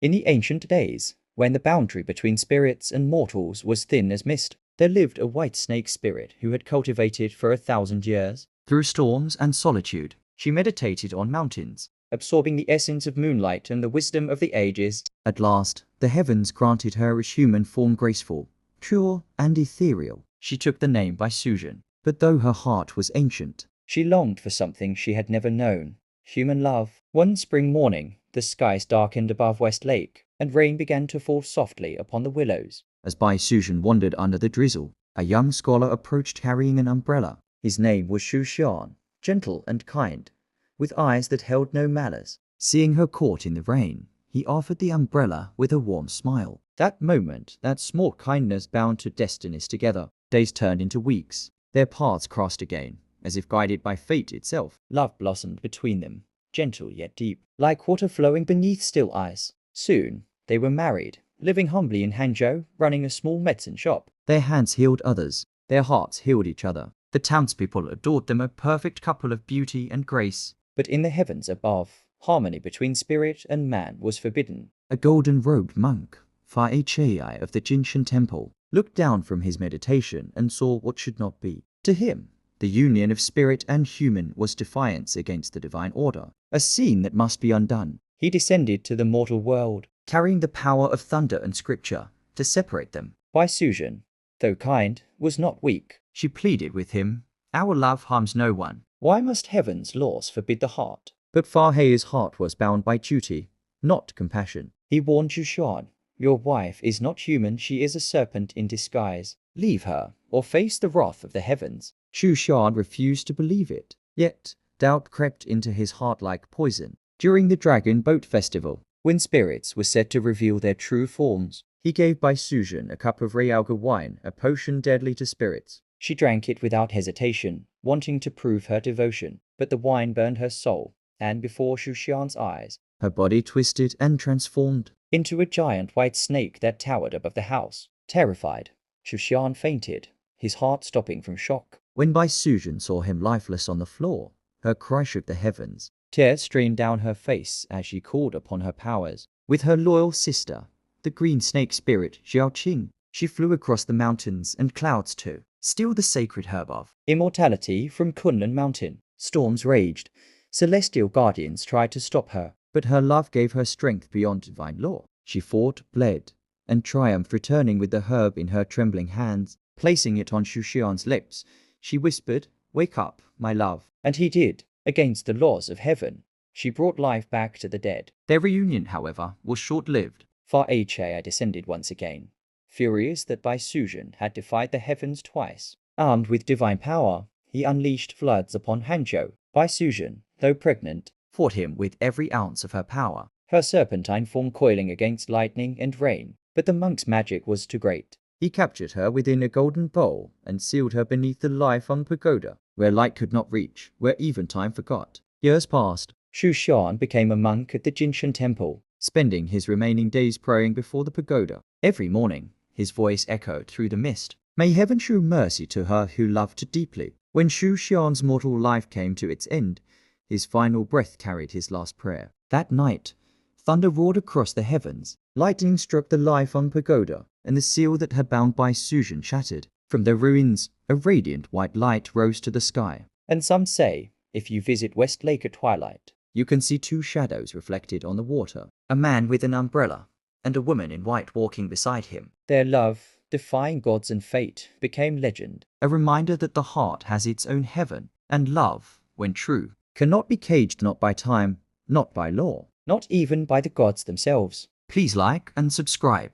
In the ancient days, when the boundary between spirits and mortals was thin as mist, there lived a white snake spirit who had cultivated for 1,000 years. Through storms and solitude, she meditated on mountains, absorbing the essence of moonlight and the wisdom of the ages. At last, the heavens granted her a human form, graceful, pure, and ethereal. She took the name Bai Suzhen. But though her heart was ancient, she longed for something she had never known: human love. One spring morning, the skies darkened above West Lake, and rain began to fall softly upon the willows. As Bai Suzhen wandered under the drizzle, a young scholar approached carrying an umbrella. His name was Xian, gentle and kind, with eyes that held no malice. Seeing her caught in the rain, he offered the umbrella with a warm smile. That moment, that small kindness bound two destinies together. Days turned into weeks. Their paths crossed again, as if guided by fate itself. Love blossomed between them, gentle yet deep, like water flowing beneath still ice. Soon, they were married, living humbly in Hangzhou, running a small medicine shop. Their hands healed others, their hearts healed each other. The townspeople adored them, a perfect couple of beauty and grace. But in the heavens above, harmony between spirit and man was forbidden. A golden-robed monk, Bai Suzhen of the Xian temple, looked down from his meditation and saw what should not be. To him, the union of spirit and human was defiance against the divine order, a scene that must be undone. He descended to the mortal world, carrying the power of thunder and scripture to separate them. Bai Suzhen, though kind, was not weak. She pleaded with him, "Our love harms no one. Why must heaven's laws forbid the heart?" But Bai heart was bound by duty, not compassion. He warned Xian, "Your wife is not human, she is a serpent in disguise. Leave her, or face the wrath of the heavens." Xian refused to believe it. Yet, doubt crept into his heart like poison. During the Dragon Boat Festival, when spirits were said to reveal their true forms, he gave Bai Suzhen a cup of realga wine, a potion deadly to spirits. She drank it without hesitation, wanting to prove her devotion. But the wine burned her soul, and before Xian's eyes, her body twisted and transformed into a giant white snake that towered above the house. Terrified, Xian fainted, his heart stopping from shock. When Bai Suzhen saw him lifeless on the floor, her cry shook the heavens. Tears streamed down her face as she called upon her powers. With her loyal sister, the green snake spirit Xiaoqing, she flew across the mountains and clouds to steal the sacred herb of immortality from Kunlun Mountain. Storms raged. Celestial guardians tried to stop her, but her love gave her strength beyond divine law. She fought, bled, and triumphed, returning with the herb in her trembling hands. Placing it on Xian's lips, she whispered, "Wake up, my love." And he did. Against the laws of heaven, she brought life back to the dead. Their reunion, however, was short-lived. Bai Suzhen descended once again, furious that Bai Suzhen had defied the heavens twice. Armed with divine power, he unleashed floods upon Hangzhou. Bai Suzhen, though pregnant, fought him with every ounce of her power, her serpentine form coiling against lightning and rain. But the monk's magic was too great. He captured her within a golden bowl and sealed her beneath the life-on pagoda, where light could not reach, where even time forgot. Years passed. Xian became a monk at the Xian temple, spending his remaining days praying before the pagoda. Every morning, his voice echoed through the mist. May heaven show mercy to her who loved deeply. When Xian's mortal life came to its end, his final breath carried his last prayer. That night, thunder roared across the heavens. Lightning struck the life-on pagoda, and the seal that had bound Bai Suzhen shattered. From the ruins, a radiant white light rose to the sky. And some say, if you visit West Lake at twilight, you can see two shadows reflected on the water. A man with an umbrella, and a woman in white walking beside him. Their love, defying gods and fate, became legend. A reminder that the heart has its own heaven, and love, when true, cannot be caged, not by time, not by law, not even by the gods themselves. Please like and subscribe.